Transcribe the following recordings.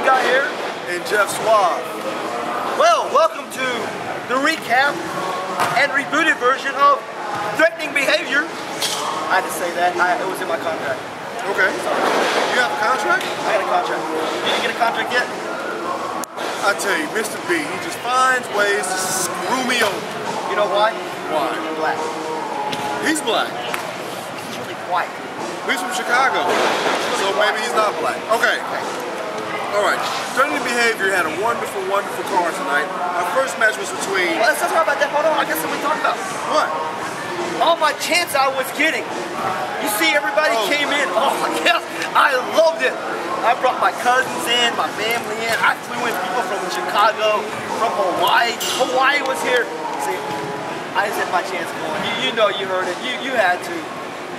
got here? And Jeff Suave. Well, welcome to the recap and rebooted version of threatening behavior. I had to say that. It was in my contract. Okay. You have a contract? I got a contract. Did you get a contract yet? I tell you, Mr. B, he just finds ways to screw me over. You know why? Why? I'm black. He's black. He's really white. He's from Chicago. So maybe he's not black. Okay. Alright. Threatening Behavior had a wonderful, wonderful card tonight. Our first match was between... Well, let's talk about that. Hold on. I guess what we talked about. What? All my chants I was getting. You see, everybody came in. Oh, yes. I loved it. I brought my cousins in, my family in. I flew in people from Chicago, from Hawaii. Hawaii was here. See, I just had my chance going. You know, you heard it. You had to.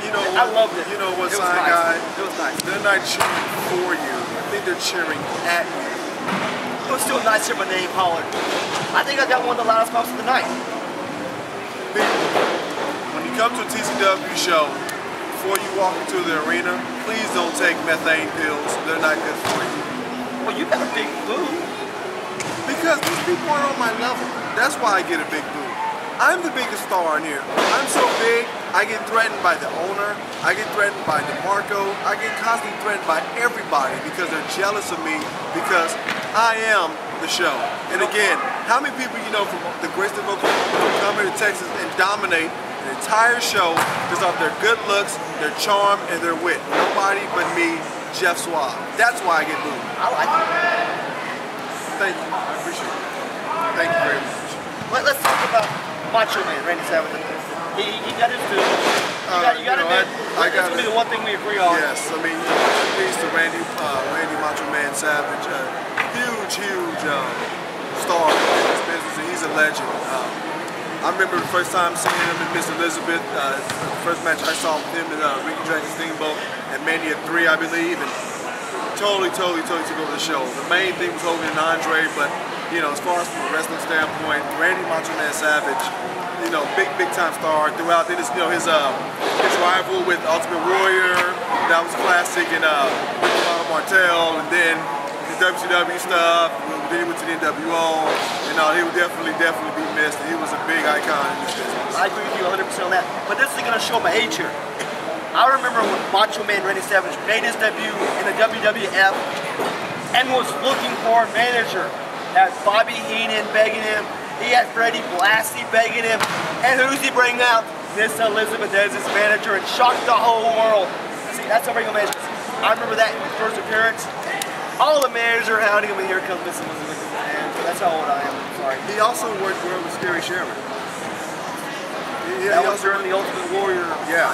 You know I loved it. You know what, Sign nice. Guy? It was nice. They're not cheering for you. I think they're cheering at you. It was still nice to hear my name hollered. I think I got one of the loudest pops of the night. When you come to a TCW show, before you walk into the arena, please don't take methane pills. They're not good for you. Well, you got a big boo. Because these people aren't on my level. That's why I get a big boo. I'm the biggest star in here. I'm so big, I get threatened by the owner. I get threatened by DeMarco. I get constantly threatened by everybody because they're jealous of me because I am the show. And again, how many people you know from the great state of Oklahoma come here to Texas and dominate the entire show because of their good looks, their charm, and their wit? Nobody but me, Jeff Suave. That's why I get booed. I like it. Thank you. I appreciate it. Thank you very much. Let's talk about Macho Man, Randy Savage. He got his due. You got to admit, that's going to be the one thing we agree on. Yes, I mean, peace to Randy Macho Man Savage. Huge star in this business, and he's a legend. I remember the first time seeing him in Miss Elizabeth, the first match I saw with him in Ricky Dragon Steamboat at Mania 3, I believe, and totally took over the show. The main thing was Hogan and Andre, but you know, as far as from a wrestling standpoint, Randy Macho Man Savage, you know, big time star throughout. Then it's, you know, his rival with Ultimate Warrior, that was classic, and Martel, and then the WCW stuff. Then he went to the NWO, and he would definitely be missed. He was a big icon in this business. I agree with you 100% on that. But this is going to show my age here. I remember when Macho Man Randy Savage made his debut in the WWF and was looking for a manager. Had Bobby Heenan begging him. He had Freddie Blassie begging him. And who's he bring out? Miss Elizabeth as his manager and shocked the whole world. See, that's how regular managers. I remember that in his first appearance. All the managers are hounding him, and here comes Miss Elizabeth. And that's how old I am. I'm sorry. He also worked with Scary Sherman. That was during the Ultimate Warrior. Yeah,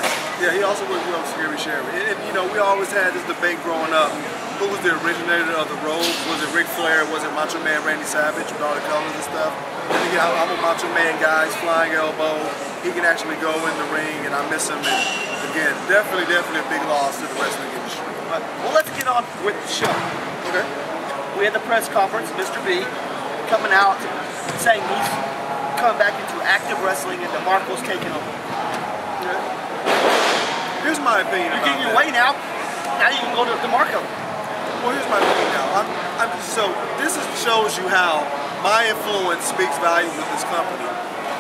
he also worked with Scary Sherman. And you know, we always had this debate growing up. Who was the originator of the robe? Was it Ric Flair? Was it Macho Man Randy Savage with all the colors and stuff? And again, I'm a Macho Man guy. He's flying elbow. He can actually go in the ring, and I miss him. And again, definitely a big loss to the wrestling industry. Well, let's get on with the show. Okay. We had the press conference. Mr. B coming out saying he's coming back into active wrestling, and DeMarco's taking over. Yeah. Here's my opinion. You're getting your way now. Now you can go to DeMarco. Well, here's my thing now. So this shows you how my influence speaks value with this company.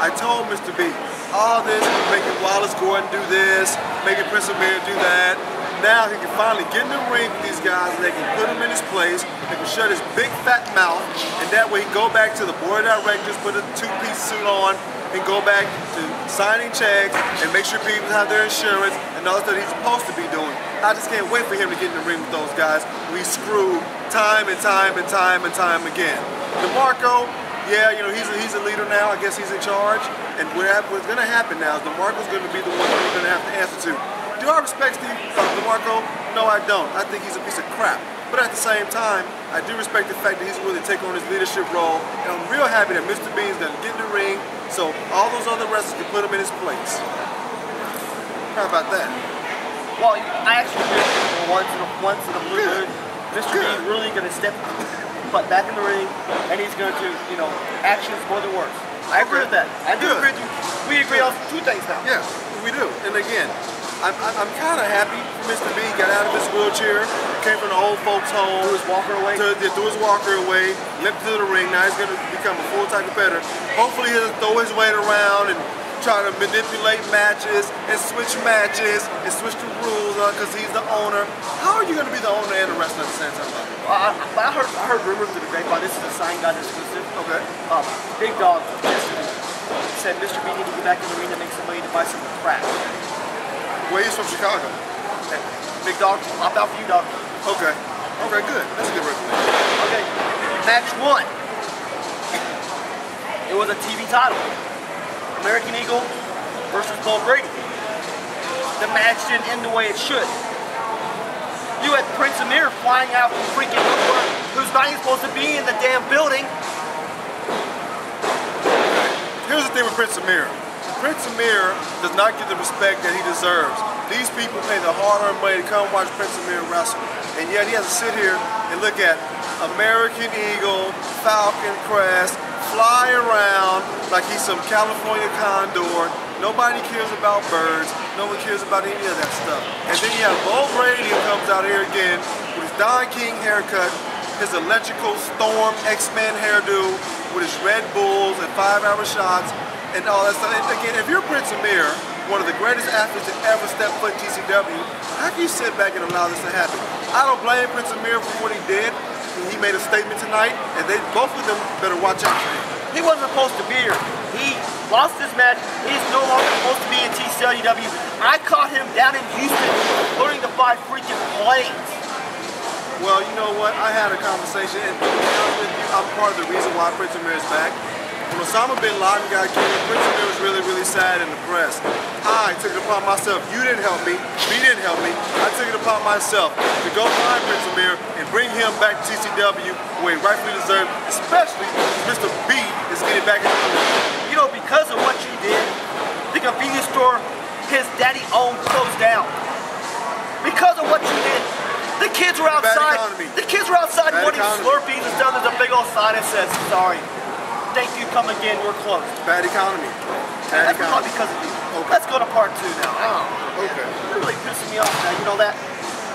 I told Mr. B, all this, making Wallace Gordon do this, making Prince Amir do that. Now he can finally get in the ring with these guys, and they can put him in his place. They can shut his big fat mouth, and that way he can go back to the board of directors, put a two-piece suit on, and go back to signing checks and make sure people have their insurance and all that he's supposed to be doing. I just can't wait for him to get in the ring with those guys. We screw time and time again. DeMarco, yeah, you know, he's a leader now. I guess he's in charge. And what's going to happen now is DeMarco's going to be the one we're going to have to answer to. Do I respect DeMarco? No, I don't. I think he's a piece of crap. But at the same time, I do respect the fact that he's willing to take on his leadership role. And I'm real happy that Mr. B is going to get in the ring so all those other wrestlers can put him in his place. How about that? Well, I actually did once in a blue moon. Mr. B really going to step butt back in the ring, and he's going to, you know, actions more than words. I agree with that. I do agree with you. We agree on two things now. Yes, we do. And again, I'm kind of happy Mr. B got out of his wheelchair, came from the old folks' home. Threw his walker away. Threw his walker away, limped to the ring. Now he's going to become a full-time competitor. Hopefully he'll throw his weight around and try to manipulate matches and switch the rules because he's the owner. How are you going to be the owner and the wrestler at the same time? I heard rumors through the grapevine. This is a sign guy exclusive. Okay. Big Dog yesterday said Mr. B need to get back in the ring to make some money to buy some crack. Well, he's from Chicago. Okay. Big Dog, I'll out for you, dog. Okay. Okay, good. That's a good recommendation. Okay. Match 1. It was a TV title. American Eagle versus Paul Brady. The match didn't end the way it should. You had Prince Amir flying out from freaking Nowhere, who's not even supposed to be in the damn building. Here's the thing with Prince Amir. Prince Amir does not get the respect that he deserves. These people pay the hard-earned money to come watch Prince Amir wrestle. And yet he has to sit here and look at American Eagle, Falcon Crest, fly around like he's some California condor. Nobody cares about birds. No one cares about any of that stuff. And then you have Bo Brady who comes out here again with his Don King haircut, his electrical storm X-Men hairdo, with his Red Bulls and 5-hour shots and all that stuff. And again, if you're Prince Amir, one of the greatest athletes to ever step foot in TCW, how can you sit back and allow this to happen? I don't blame Prince Amir for what he did. He made a statement tonight, and both of them better watch out for him. He wasn't supposed to be here. He lost his match. He's no longer supposed to be in TCW. I caught him down in Houston learning to fly freaking planes. Well, you know what? I had a conversation, and to be honest with you, I'm part of the reason why Prince Amir is back. When Osama bin Laden got killed, Prince Amir was really, really sad and depressed. I took it upon myself. You didn't help me. B didn't help me. I took it upon myself to go find Prince Amir and bring him back to TCW where he rightfully deserved, especially Mr. B is getting back in the ring. You know, because of what you did, the convenience store his daddy owned closed down. Because of what you did. The kids were outside. The kids were outside wanting Slurpees and stuff. There's a big old sign that says, sorry. Thank you, come again, we're closed. Bad economy. That's not because of you. Okay. Let's go to part 2 now. Oh, okay. You're really pissing me off now, you know that?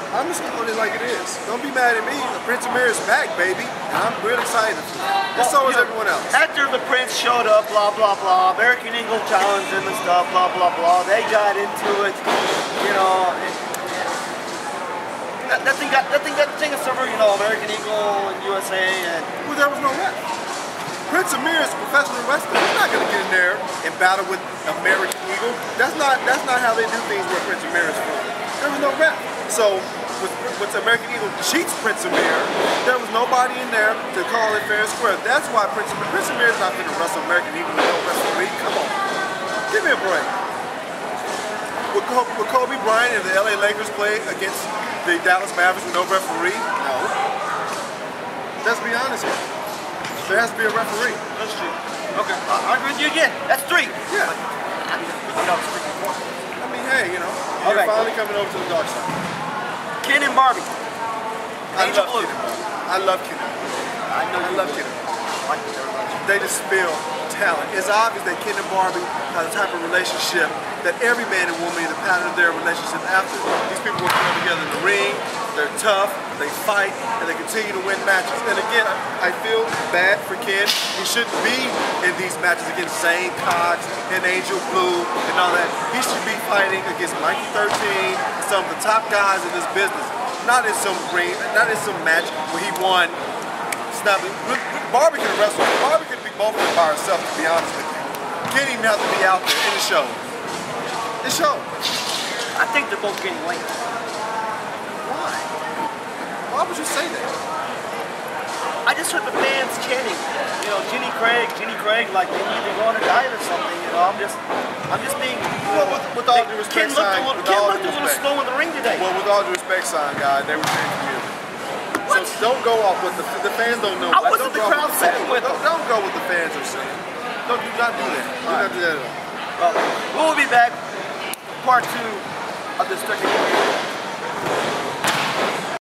I'm just calling it like it is. Don't be mad at me. Prince Amir is back, baby. And I'm real excited for you. And so is everyone else. After the Prince showed up, blah, blah, blah, American Eagle challenged him and stuff, blah, blah, blah. They got into it, you know. That thing is over, you know, American Eagle and USA and... Well, there was no ref. Prince Amir is a professional wrestler. He's not going to get in there and battle with American Eagle. That's not how they do things where Prince Amir is from. There was no ref. So with American Eagle cheats Prince Amir, there was nobody in there to call it fair and square. That's why Prince Amir is not going to wrestle American Eagle with no referee. Come on. Give me a break. Would Kobe Bryant and the LA Lakers play against the Dallas Mavericks with no referee? No. Let's be honest here. There has to be a referee. That's true. Okay. I agree with you again. That's 3. Yeah. I mean, hey, you know, you're finally coming over to the dark side. Ken and Barbie. Angel Blue. I love Ken. I love Ken. They just spill talent. It's obvious that Ken and Barbie have the type of relationship that every man and woman is a pattern of their relationship after. These people will come together in the ring, they're tough, they fight, and they continue to win matches. And again, I feel bad for Ken. He shouldn't be in these matches against Zane Cox and Angel Blue and all that. He should be fighting against Mikey 13 and some of the top guys in this business. Not in some ring, not in some match where he won. Barbie can wrestle. Barbie can be both of them by herself, to be honest with you. Can't even have to be out there in the show. It shows. I think they're both getting late. Why? Why would you say that? I just heard the fans chanting, you know, Jenny Craig, like they need to go on a diet or something, you know. I'm just being, you know, with all due respect, Ken looked a little slow in the ring today. Well, with all due respect, son, guys, they were saying for you. What? So don't go off with the fans don't know. I wasn't the crowd sitting with them. Don't go with the fans are saying. Do not do that. Do not do that at all. Well, we'll be back. Part 2 of this 30 minute